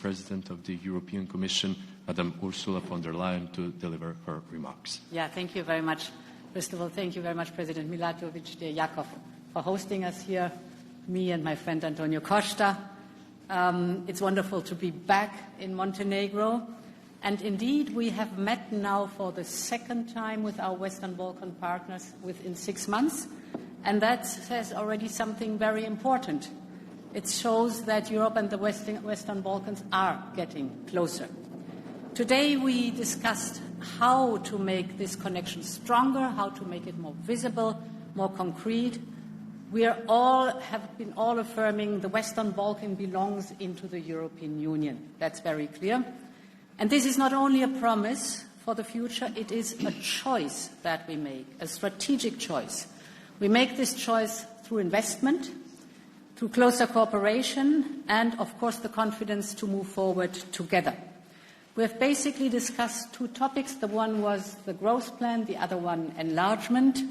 President of the European Commission, Madam Ursula von der Leyen, to deliver her remarks. Yeah, thank you very much. First of all, thank you very much, President Milatović, dear Jakov, for hosting us here, me and my friend António Costa. It's wonderful to be back in Montenegro. And indeed, we have met now for the second time with our Western Balkan partners within 6 months. And that says already something very important. It shows that Europe and the Western Balkans are getting closer. Today we discussed how to make this connection stronger, how to make it more visible, more concrete. We have been all affirming the Western Balkan belongs into the European Union. That's very clear. And this is not only a promise for the future, it is a choice that we make, a strategic choice. We make this choice through investment, through closer cooperation, and, of course, the confidence to move forward together. We have basically discussed two topics. The one was the growth plan, the other one enlargement.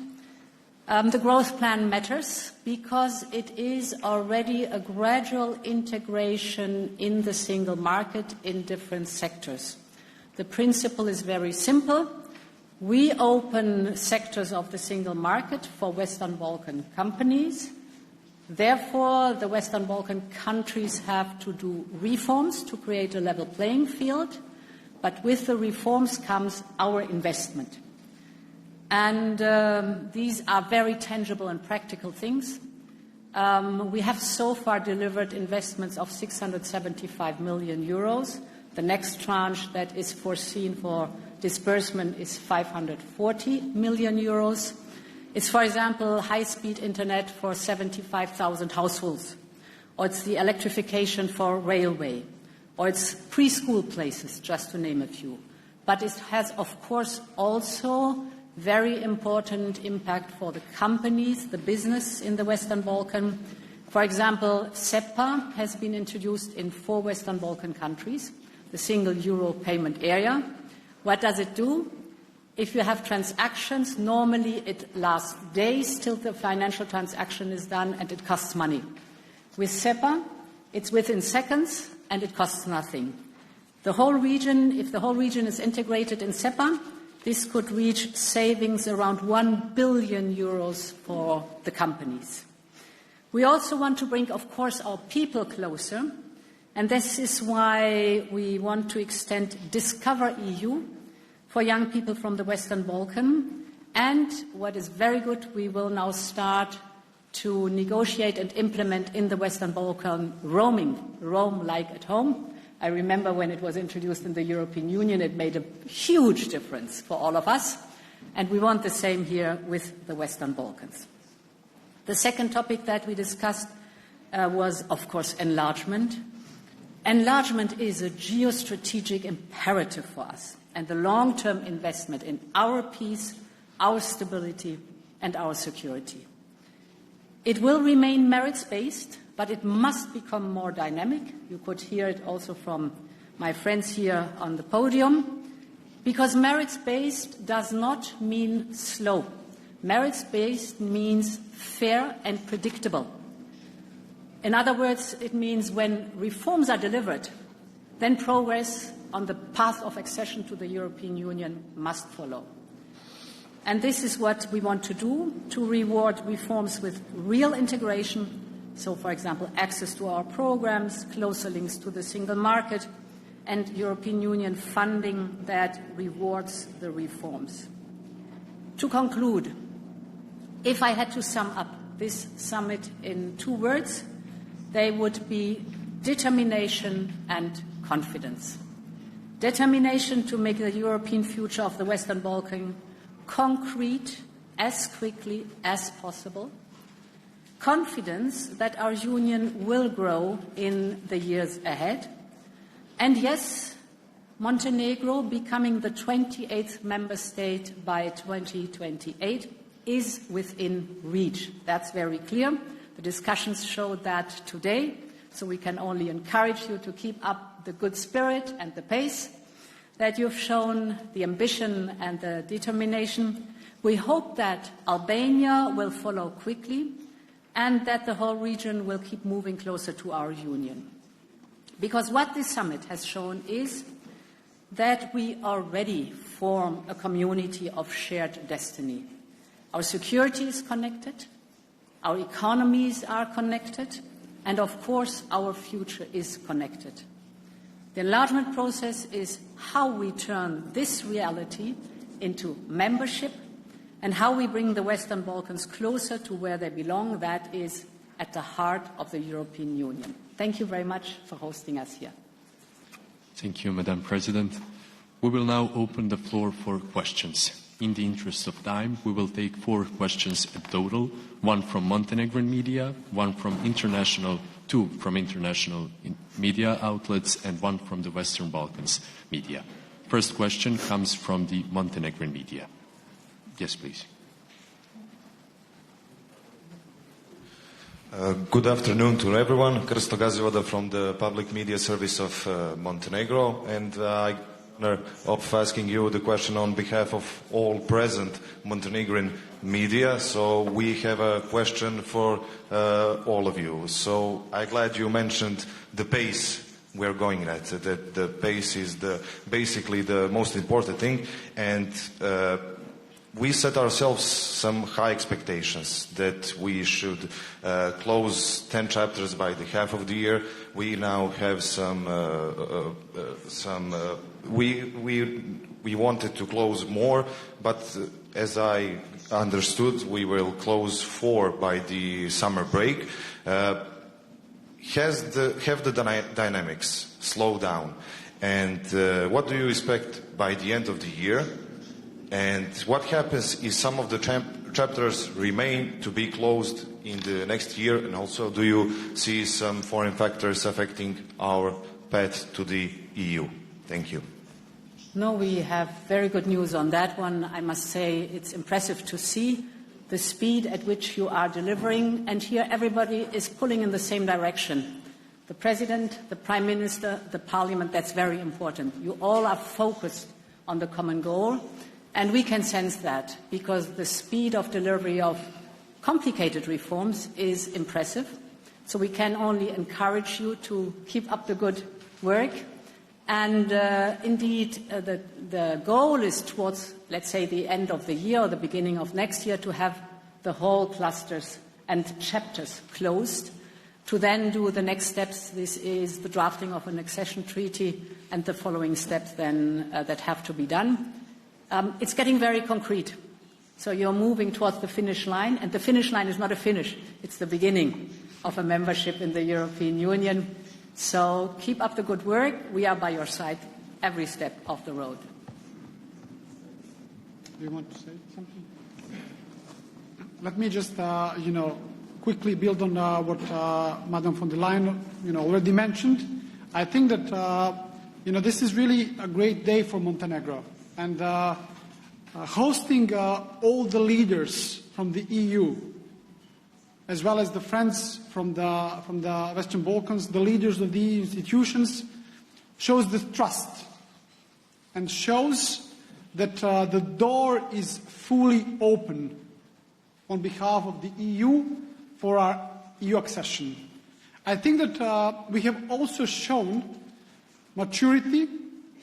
The growth plan matters because it is already a gradual integration in the single market in different sectors. The principle is very simple. We open sectors of the single market for Western Balkan companies. Therefore, the Western Balkan countries have to do reforms to create a level playing field, but with the reforms comes our investment. And these are very tangible and practical things. We have so far delivered investments of 675 million euros. The next tranche that is foreseen for disbursement is 540 million euros. It's, for example, high-speed internet for 75,000 households, or it's the electrification for railway, or it's preschool places, just to name a few. But it has, of course, also very important impact for the companies, the business in the Western Balkan. For example, SEPA has been introduced in 4 Western Balkan countries, the single euro payment area. What does it do? If you have transactions, normally it lasts days till the financial transaction is done and it costs money. With SEPA, it's within seconds and it costs nothing. The whole region, if the whole region is integrated in SEPA, this could reach savings around 1 billion euros for the companies. We also want to bring, of course, our people closer, and this is why we want to extend DiscoverEU for young people from the Western Balkan. And what is very good, we will now start to negotiate and implement in the Western Balkan roaming, roam like at home. I remember when it was introduced in the European Union, it made a huge difference for all of us, and we want the same here with the Western Balkans. The second topic that we discussed was, of course, enlargement. Enlargement is a geostrategic imperative for us, and the long-term investment in our peace, our stability, and our security. It will remain merits-based, but it must become more dynamic. You could hear it also from my friends here on the podium, because merits-based does not mean slow. Merits-based means fair and predictable. In other words, it means when reforms are delivered, then progress on the path of accession to the European Union must follow. And this is what we want to do, to reward reforms with real integration. So, for example, access to our programs, closer links to the single market, and European Union funding that rewards the reforms. To conclude, if I had to sum up this summit in 2 words, they would be determination and confidence. Determination to make the European future of the Western Balkans concrete as quickly as possible. Confidence that our union will grow in the years ahead. And yes, Montenegro becoming the 28th member state by 2028 is within reach. That's very clear. The discussions showed that today, so we can only encourage you to keep up the good spirit and the pace that you've shown, the ambition and the determination. We hope that Albania will follow quickly and that the whole region will keep moving closer to our union. Because what this summit has shown is that we already form a community of shared destiny. Our security is connected, our economies are connected, and of course our future is connected. The enlargement process is how we turn this reality into membership and how we bring the Western Balkans closer to where they belong, that is at the heart of the European Union. Thank you very much for hosting us here. Thank you, Madam President. We will now open the floor for questions. In the interest of time, we will take 4 questions in total, 1 from Montenegrin media, 1 from international, 2 from international media outlets, and 1 from the Western Balkans media. First question comes from the Montenegrin media. Yes, please. Good afternoon to everyone. Krsto Gazivoda from the Public Media Service of Montenegro, and I of asking you the question on behalf of all present Montenegrin media. So we have a question for all of you. So I'm glad you mentioned the pace we're going at. That the pace is basically the most important thing, and we set ourselves some high expectations that we should close 10 chapters by the half of the year. We now have we wanted to close more, but as I understood, we will close 4 by the summer break. Have the dynamics slow down? And what do you expect by the end of the year? And what happens if some of the chapters remain to be closed in the next year? And also, do you see some foreign factors affecting our path to the EU? Thank you. No, we have very good news on that one. I must say it's impressive to see the speed at which you are delivering, and here everybody is pulling in the same direction. The President, the Prime Minister, the Parliament, that's very important. You all are focused on the common goal, and we can sense that because the speed of delivery of complicated reforms is impressive. So we can only encourage you to keep up the good work. And indeed, the goal is towards, let's say, the end of the year or the beginning of next year to have the whole clusters and chapters closed, to then do the next steps. This is the drafting of an accession treaty and the following steps then that have to be done. It's getting very concrete. So you're moving towards the finish line, and the finish line is not a finish, it's the beginning of a membership in the European Union. So keep up the good work. We are by your side every step of the road. Do you want to say something? Let me just, quickly build on what Madam von der Leyen, already mentioned. I think that, this is really a great day for Montenegro. And hosting all the leaders from the EU, as well as the friends from the Western Balkans, the leaders of the EU institutions, shows the trust and shows that the door is fully open on behalf of the EU for our EU accession. I think that we have also shown maturity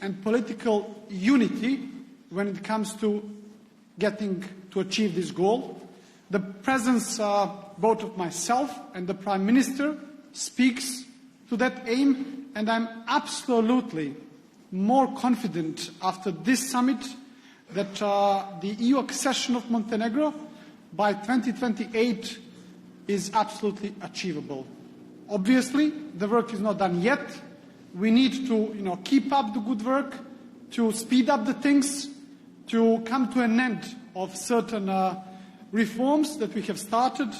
and political unity when it comes to getting to achieve this goal. The presence both of myself and the Prime Minister speaks to that aim, and I'm absolutely more confident after this summit that the EU accession of Montenegro by 2028 is absolutely achievable. Obviously, the work is not done yet. We need to keep up the good work, to speed up the things, to come to an end of certain reforms that we have started.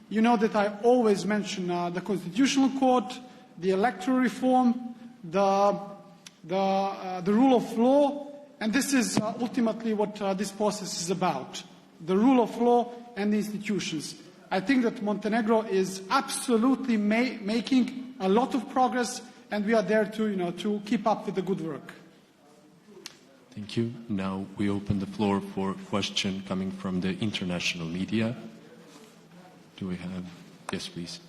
You know that I always mention the Constitutional Court, the electoral reform, the rule of law, and this is ultimately what this process is about, the rule of law and the institutions. I think that Montenegro is absolutely making a lot of progress, and we are there to keep up with the good work. Thank you. Now we open the floor for a question coming from the international media. Do we have? Yes, please.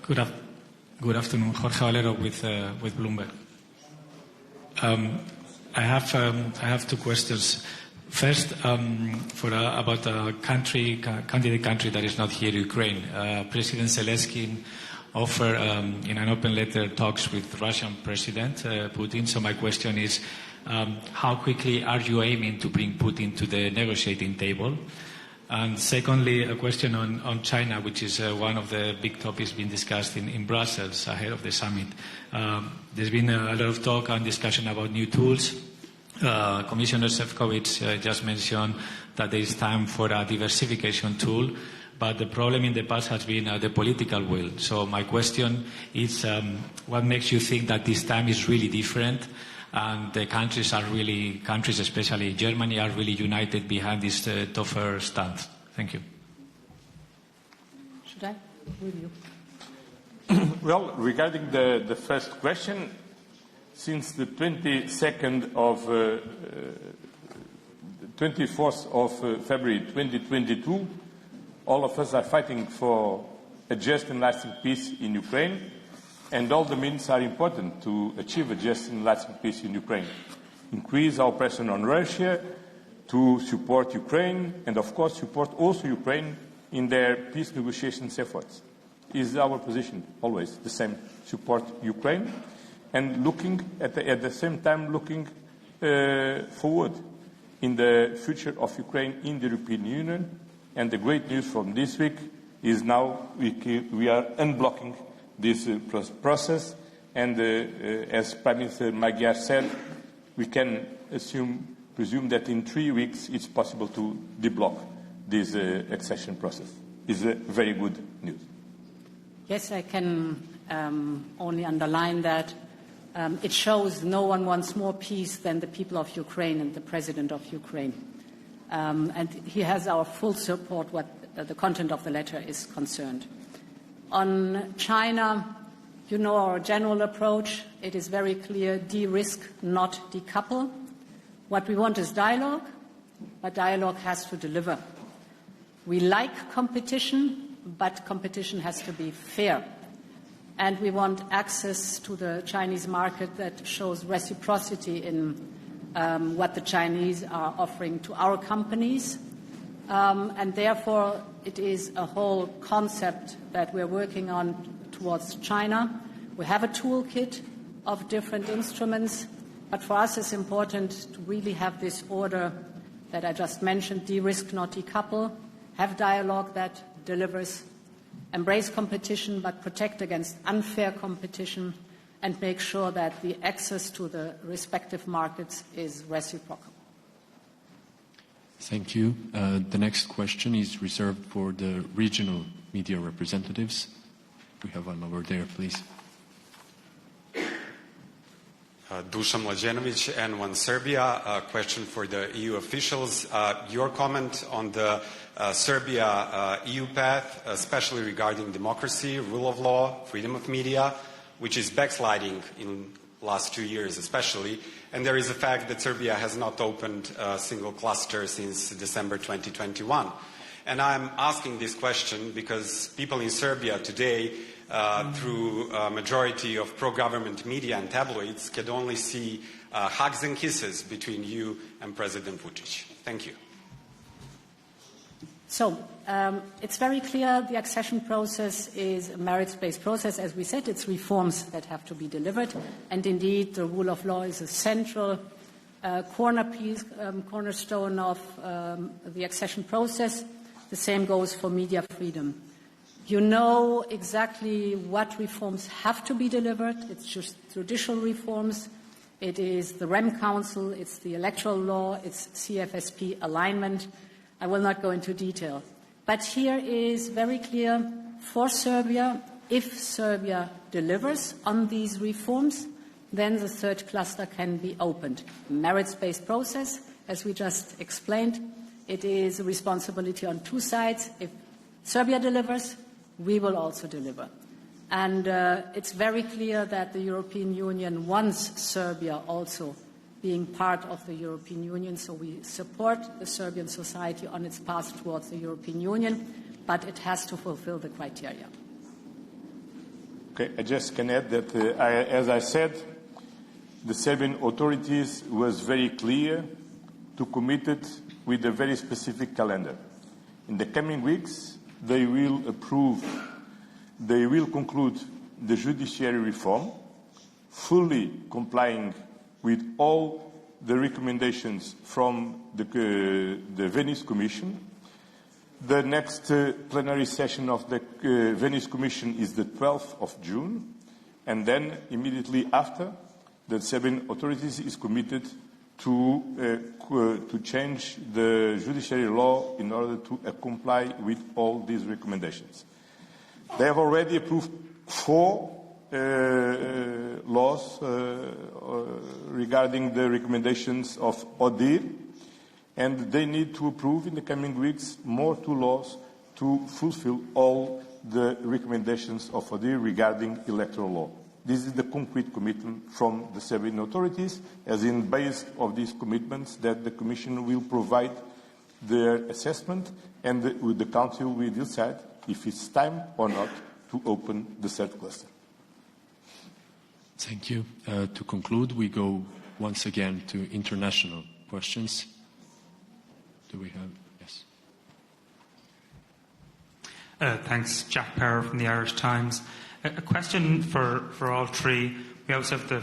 Good afternoon, Jorge Valero with Bloomberg. I have two questions. First, about a candidate country that is not here, Ukraine. President Zelensky offered in an open letter talks with Russian President Putin. So my question is, how quickly are you aiming to bring Putin to the negotiating table? And secondly, a question on China, which is one of the big topics being discussed in Brussels ahead of the summit. There's been a lot of talk and discussion about new tools. Commissioner Šefčovič just mentioned that there is time for a diversification tool, but the problem in the past has been the political will. So my question is, what makes you think that this time is really different and the countries, especially Germany, are really united behind this tougher stance? Thank you. Should I? Will you? Well, regarding the first question, since the 24th of February 2022, all of us are fighting for a just and lasting peace in Ukraine, and all the means are important to achieve a just and lasting peace in Ukraine. Increase our pressure on Russia to support Ukraine, and of course support also Ukraine in their peace negotiations efforts. Is our position always the same: support Ukraine, and looking at the same time looking forward in the future of Ukraine in the European Union. And the great news from this week is now we are unblocking this process, and as Prime Minister Magyar said, we can presume that in 3 weeks it's possible to deblock this accession process. Is very good news. Yes, I can only underline that. It shows no one wants more peace than the people of Ukraine and the President of Ukraine. And he has our full support what the content of the letter is concerned. On China, you know our general approach. It is very clear: de-risk, not decouple. What we want is dialogue, but dialogue has to deliver. We like competition, but competition has to be fair. And we want access to the Chinese market that shows reciprocity in what the Chinese are offering to our companies. And therefore, it is a whole concept that we're working on towards China. We have a toolkit of different instruments, but for us it's important to really have this order that I just mentioned: de-risk, not decouple, have dialogue that delivers, embrace competition but protect against unfair competition, and make sure that the access to the respective markets is reciprocal. Thank you. The next question is reserved for the regional media representatives. We have one over there, please. Dusan Mlađenović, N1 Serbia. A question for the EU officials. Your comment on the Serbia EU path, especially regarding democracy, rule of law, freedom of media, which is backsliding in last 2 years especially. And there is the fact that Serbia has not opened a single cluster since December 2021. And I'm asking this question because people in Serbia today, through a majority of pro-government media and tabloids, can only see hugs and kisses between you and President Vučić. Thank you. So it's very clear the accession process is a merits-based process. As we said, it's reforms that have to be delivered. And indeed, the rule of law is a central cornerstone of the accession process. The same goes for media freedom. You know exactly what reforms have to be delivered. It's just judicial reforms. It is the REM Council. It's the electoral law. It's CFSP alignment. I will not go into detail. But here is very clear for Serbia: if Serbia delivers on these reforms, then the third cluster can be opened. Merits-based process, as we just explained. It is a responsibility on two sides. If Serbia delivers, we will also deliver. And it's very clear that the European Union wants Serbia also being part of the European Union, so we support the Serbian society on its path towards the European Union, but it has to fulfill the criteria. Okay, I just can add that, as I said, the Serbian authorities was very clear to commit it with a very specific calendar. In the coming weeks, they will conclude the judiciary reform, fully complying with all the recommendations from the Venice Commission. The next plenary session of the Venice Commission is the 12th of June, and then immediately after, the Serbian authorities is committed to change the judiciary law in order to comply with all these recommendations. They have already approved 4 laws regarding the recommendations of ODIHR, and they need to approve in the coming weeks more 2 laws to fulfill all the recommendations of ODIHR regarding electoral law. This is the concrete commitment from the Serbian authorities, as in based of these commitments that the Commission will provide their assessment, and the Council will decide if it's time or not to open the 3rd cluster. Thank you. To conclude, we go once again to international questions. Do we have? Yes. Thanks. Jack Power from the Irish Times. A question for all three. We also have the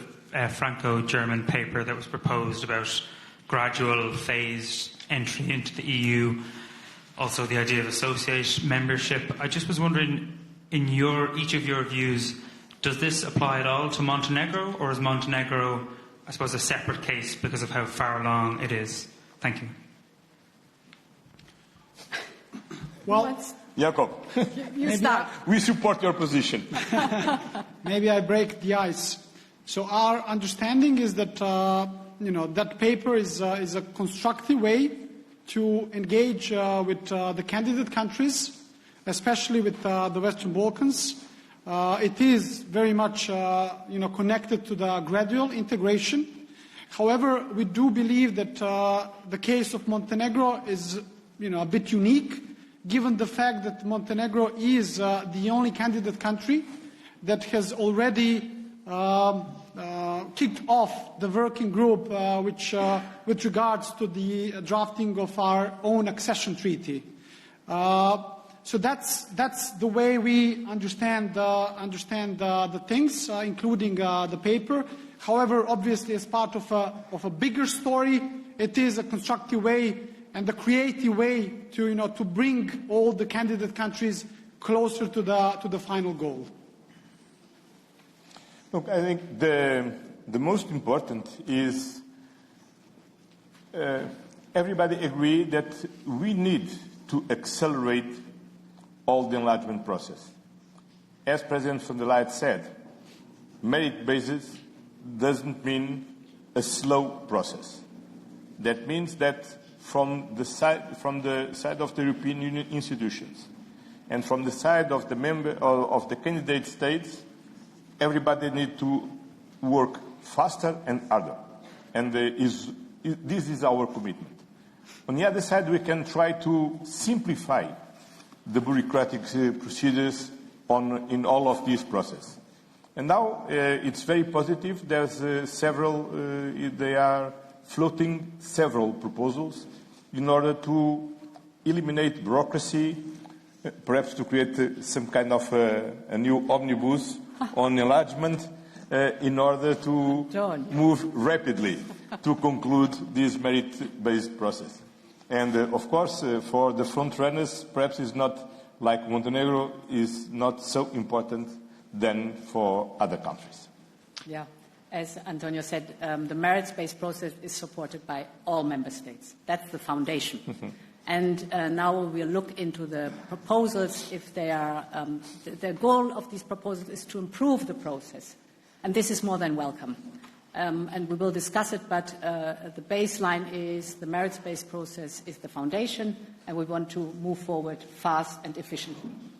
Franco-German paper that was proposed about gradual phased entry into the EU, also the idea of associate membership. I just was wondering, in each of your views, does this apply at all to Montenegro, or is Montenegro, I suppose, a separate case because of how far along it is? Thank you. Well, Jakov, You start. we support your position. maybe I break the ice. So our understanding is that that paper is a constructive way to engage with the candidate countries, especially with the Western Balkans. It is very much connected to the gradual integration. However, we do believe that the case of Montenegro is a bit unique, given the fact that Montenegro is the only candidate country that has already kicked off the working group with regards to the drafting of our own accession treaty. So that's the way we understand the things, including the paper. However, obviously, as part of a bigger story, it is a constructive way and a creative way to bring all the candidate countries closer to the final goal. Look, I think the most important is everybody agree that we need to accelerate all the enlargement process. As President von der Leyen said, merit basis doesn't mean a slow process. That means that from the side of the European Union institutions and from the side of the candidate states, everybody needs to work faster and harder. And this is our commitment. On the other side, we can try to simplify the bureaucratic procedures in all of this process. And now it's very positive. There's they are floating several proposals in order to eliminate bureaucracy, perhaps to create some kind of a new omnibus on enlargement in order to move rapidly to conclude this merit-based process. And of course, for the front runners, perhaps it's not like Montenegro is not so important than for other countries. Yeah, as Antonio said, the merits-based process is supported by all member states. That's the foundation. And now we'll look into the proposals if they are, the goal of these proposals is to improve the process. And this is more than welcome. And we will discuss it, but the baseline is the merits-based process is the foundation, and we want to move forward fast and efficiently.